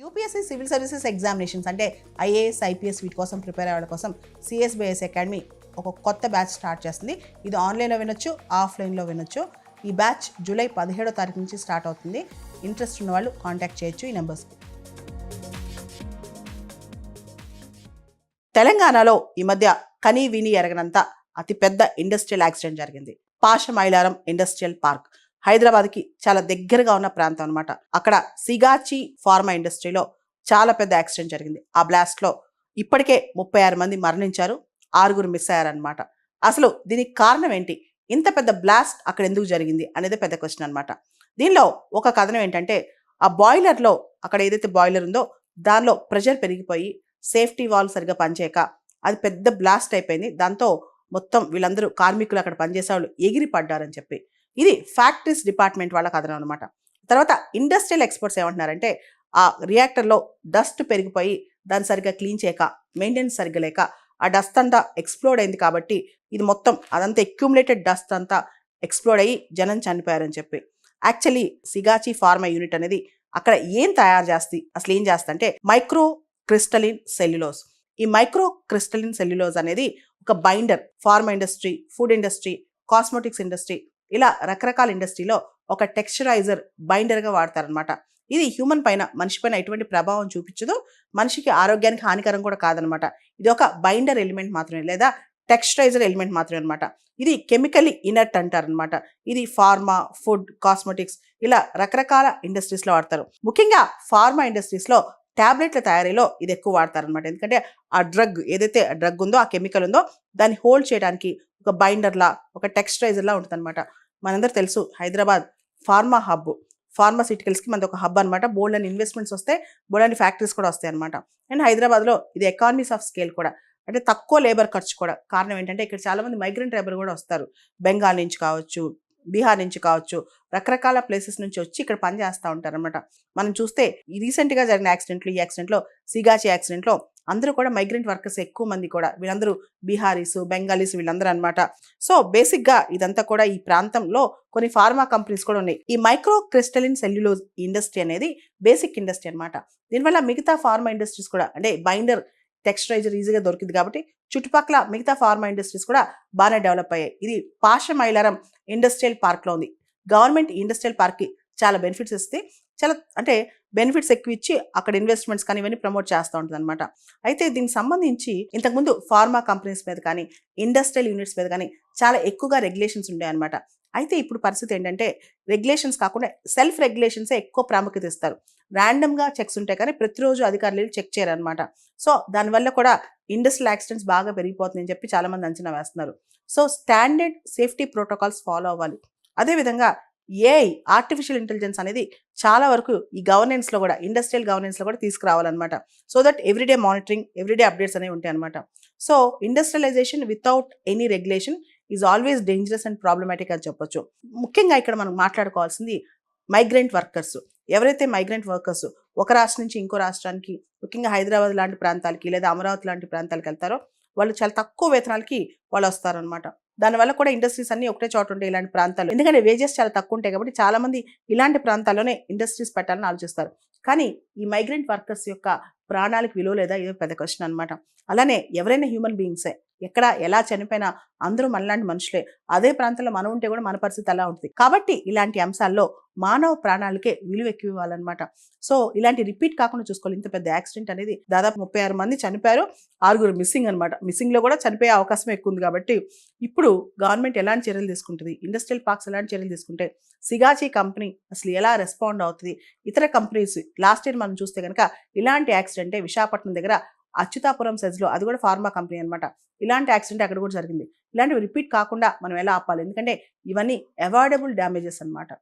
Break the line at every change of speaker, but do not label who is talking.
UPSC civil services examinations అంటే IAS IPS వీటి కోసం ప్రిపేర్ అయ్యే వాళ్ళ కోసం సిఎస్బిఎస్ అకాడమీ ఒక కొత్త బ్యాచ్ స్టార్ట్ చేస్తుంది. ఇది ఆన్లైన్లో వినొచ్చు, ఆఫ్లైన్లో వినొచ్చు. ఈ బ్యాచ్ జూలై 17వ తారీఖు నుంచి స్టార్ట్ అవుతుంది. ఇంట్రెస్ట్ ఉన్న వాళ్ళు కాంటాక్ట్ చేయొచ్చు ఈ నెంబర్స్కి. తెలంగాణలో ఈ మధ్య కనీ విని ఎరగనంత అతిపెద్ద ఇండస్ట్రియల్ యాక్సిడెంట్ జరిగింది. పాషమైలారం ఇండస్ట్రియల్ పార్క్ హైదరాబాద్కి చాలా దగ్గరగా ఉన్న ప్రాంతం అనమాట. అక్కడ సిగాచి ఫార్మా ఇండస్ట్రీలో చాలా పెద్ద యాక్సిడెంట్ జరిగింది. ఆ బ్లాస్ట్లో ఇప్పటికే 36 మంది మరణించారు, 6 మిస్ అయ్యారనమాట. అసలు దీనికి కారణం ఏంటి, ఇంత పెద్ద బ్లాస్ట్ అక్కడ ఎందుకు జరిగింది అనేది పెద్ద క్వశ్చన్ అనమాట. దీనిలో ఒక కథనం ఏంటంటే, ఆ బాయిలర్లో అక్కడ ఏదైతే బాయిలర్ ఉందో దానిలో ప్రెషర్ పెరిగిపోయి సేఫ్టీ వాల్వ్ సరిగా పనిచేయక అది పెద్ద బ్లాస్ట్ అయిపోయింది. దాంతో మొత్తం వీళ్ళందరూ కార్మికులు అక్కడ పనిచేసే వాళ్ళు ఎగిరి పడ్డారని చెప్పి ఇది ఫ్యాక్టరీస్ డిపార్ట్మెంట్ వాళ్ళ కథనం అనమాట. తర్వాత ఇండస్ట్రియల్ ఎక్స్పర్ట్స్ ఏమంటున్నారంటే, ఆ రియాక్టర్లో డస్ట్ పెరిగిపోయి దాన్ని సరిగ్గా క్లీన్ చేయక, మెయింటెనెన్స్ సరిగ్గా లేక ఆ డస్ట్ అంతా ఎక్స్ప్లోడ్ అయింది. కాబట్టి ఇది మొత్తం అదంతా అక్యుములేటెడ్ డస్ట్ అంతా ఎక్స్ప్లోడ్ అయ్యి జనం చనిపోయారని చెప్పి. యాక్చువల్లీ సిగాచి ఫార్మా యూనిట్ అనేది అక్కడ ఏం తయారు చేస్తుంది, అసలు ఏం చేస్తా అంటే మైక్రో క్రిస్టలిన్ సెల్యులోజ్. ఈ మైక్రో క్రిస్టలిన్ సెల్యులోజ్ అనేది ఒక binder. Pharma industry, food industry, cosmetics industry, ఇలా రకరకాల ఇండస్ట్రీలో ఒక టెక్స్చరైజర్ బైండర్గా వాడతారనమాట. ఇది హ్యూమన్ పైన, మనిషి పైన ఎటువంటి ప్రభావం చూపించదు, మనిషికి ఆరోగ్యానికి హానికరం కూడా కాదనమాట. ఇది ఒక బైండర్ ఎలిమెంట్ మాత్రమే, లేదా టెక్స్చరైజర్ ఎలిమెంట్ మాత్రమే అనమాట. ఇది కెమికల్లీ ఇనర్ట్ అంటారనమాట. ఇది ఫార్మా, ఫుడ్, కాస్మెటిక్స్ ఇలా రకరకాల ఇండస్ట్రీస్లో వాడతారు. ముఖ్యంగా ఫార్మా ఇండస్ట్రీస్లో ట్యాబ్లెట్ల తయారీలో ఇది ఎక్కువ వాడతారనమాట. ఎందుకంటే ఆ డ్రగ్ ఏదైతే డ్రగ్ ఉందో, ఆ కెమికల్ ఉందో దాన్ని హోల్డ్ చేయడానికి ఒక బైండర్లా, ఒక టెక్స్చరైజర్లా ఉంటుంది అనమాట. మనందరూ తెలుసు హైదరాబాద్ ఫార్మా హబ్, ఫార్మాసిటికల్స్కి మనది ఒక హబ్ అనమాట. బోల్డ్ అని ఇన్వెస్ట్మెంట్స్ వస్తాయి, బోల్డ్ అని ఫ్యాక్టరీస్ కూడా వస్తాయి అనమాట. అండ్ హైదరాబాద్లో ఇది ఎకానమీస్ ఆఫ్ స్కేల్ కూడా, అంటే తక్కువ లేబర్ ఖర్చు కూడా. కారణం ఏంటంటే ఇక్కడ చాలామంది మైగ్రెంట్ లేబర్ కూడా వస్తారు. బెంగాల్ నుంచి కావచ్చు, బీహార్ నుంచి కావచ్చు, రకరకాల ప్లేసెస్ నుంచి వచ్చి ఇక్కడ పని చేస్తూ ఉంటారనమాట. మనం చూస్తే ఈ రీసెంట్గా జరిగిన యాక్సిడెంట్లో, ఈ యాక్సిడెంట్లో సిగాచి యాక్సిడెంట్లో అందరూ కూడా మైగ్రెంట్ వర్కర్స్ ఎక్కువ మంది కూడా. వీళ్ళందరూ బీహారీస్, బెంగాలీస్ వీళ్ళందరూ అనమాట. సో బేసిక్గా ఇదంతా కూడా ఈ ప్రాంతంలో కొన్ని ఫార్మా కంపెనీస్ కూడా ఉన్నాయి. ఈ మైక్రో క్రిస్టలిన్ సెల్యులోజ్ ఇండస్ట్రీ అనేది బేసిక్ ఇండస్ట్రీ అనమాట. దీనివల్ల మిగతా ఫార్మా ఇండస్ట్రీస్ కూడా, అంటే బైండర్ టెక్స్చరైజర్ ఈజీగా దొరికింది కాబట్టి చుట్టుపక్కల మిగతా ఫార్మా ఇండస్ట్రీస్ కూడా బాగానే డెవలప్ అయ్యాయి. ఇది పాషమైలారం ఇండస్ట్రియల్ పార్క్లో ఉంది. గవర్నమెంట్ ఇండస్ట్రియల్ పార్క్కి చాలా బెనిఫిట్స్ ఇస్తే, చాలా అంటే బెనిఫిట్స్ ఎక్కువ ఇచ్చి అక్కడ ఇన్వెస్ట్మెంట్స్ కానీ ఇవన్నీ ప్రమోట్ చేస్తూ ఉంటుంది అనమాట. అయితే దీనికి సంబంధించి ఇంతకుముందు ఫార్మా కంపెనీస్ మీద కానీ, ఇండస్ట్రియల్ యూనిట్స్ మీద కానీ చాలా ఎక్కువగా రెగ్యులేషన్స్ ఉండే అనమాట. అయితే ఇప్పుడు పరిస్థితి ఏంటంటే, రెగ్యులేషన్స్ కాకుండా సెల్ఫ్ రెగ్యులేషన్సే ఎక్కువ ప్రాముఖ్యత ఇస్తారు. ర్యాండమ్గా చెక్స్ ఉంటాయి కానీ ప్రతిరోజు అధికారులు చెక్ చేయరు అనమాట. సో దానివల్ల కూడా ఇండస్ట్రియల్ యాక్సిడెంట్స్ బాగా పెరిగిపోతుందని చెప్పి చాలామంది అంచనా వేస్తున్నారు. So standard safety protocols follow అవ్వాలి. అదేవిధంగా ఏఐ, ఆర్టిఫిషియల్ ఇంటెలిజెన్స్ అనేది చాలా వరకు ఈ గవర్నెన్స్లో కూడా, ఇండస్ట్రియల్ గవర్నెన్స్లో కూడా తీసుకురావాలన్నమాట. So that everyday monitoring, everyday updates అనేవి ఉంటాయి అనమాట. So industrialization without any regulation is always dangerous and problematic అని చెప్పొచ్చు. ముఖ్యంగా ఇక్కడ మనం మాట్లాడుకోవాల్సింది మైగ్రెంట్ వర్కర్స్. ఎవరైతే మైగ్రెంట్ వర్కర్స్ ఒక రాష్ట్రం నుంచి ఇంకో రాష్ట్రానికి, ముఖ్యంగా హైదరాబాద్ లాంటి ప్రాంతాలకి లేదా అమరావతి లాంటి ప్రాంతాలకు వెళ్తారో వాళ్ళు చాలా తక్కువ వేతనాలకి వాళ్ళు వస్తారనమాట. దానివల్ల కూడా ఇండస్ట్రీస్ అన్ని ఒకటే చోట ఉంటాయి ఇలాంటి ప్రాంతాలు. ఎందుకంటే వేజెస్ చాలా తక్కువ ఉంటాయి కాబట్టి చాలా మంది ఇలాంటి ప్రాంతాల్లోనే ఇండస్ట్రీస్ పెట్టాలని ఆలోచిస్తారు. కానీ ఈ మైగ్రెంట్ వర్కర్స్ యొక్క ప్రాణాలకు విలువ లేదా, ఇదో పెద్ద క్వశ్చన్ అనమాట. అలానే ఎవరైనా హ్యూమన్ బీయింగ్సే, ఎక్కడ ఎలా చనిపోయినా అందరూ మనలాంటి మనుషులే. అదే ప్రాంతంలో మనం ఉంటే కూడా మన పరిస్థితి అలా ఉంటుంది. కాబట్టి ఇలాంటి అంశాల్లో మానవ ప్రాణాలకే విలువ ఎక్కువ ఇవ్వాలన్నమాట. సో ఇలాంటి రిపీట్ కాకుండా చూసుకోవాలి. ఇంత పెద్ద యాక్సిడెంట్ అనేది దాదాపు 36 మంది చనిపోయారు, 6 మిస్సింగ్ అనమాట. మిస్సింగ్లో కూడా చనిపోయే అవకాశం ఎక్కువ ఉంది. కాబట్టి ఇప్పుడు గవర్నమెంట్ ఎలాంటి చర్యలు తీసుకుంటుంది, ఇండస్ట్రియల్ పార్క్స్ ఎలాంటి చర్యలు తీసుకుంటే, సిగాచి కంపెనీ అసలు ఎలా రెస్పాండ్ అవుతుంది, ఇతర కంపెనీస్ లాస్ట్ ఇయర్ మనం చూస్తే కనుక ఇలాంటి యాక్సిడెంటే విశాఖపట్నం దగ్గర అచ్యుతాపురం సెజ్లో, అది కూడా ఫార్మా కంపెనీ అనమాట. ఇలాంటి యాక్సిడెంట్ అక్కడ కూడా జరిగింది. ఇలాంటివి రిపీట్ కాకుండా మనం ఎలా ఆపాలి, ఎందుకంటే ఇవన్నీ అవాయిడబుల్ డ్యామేజెస్ అనమాట.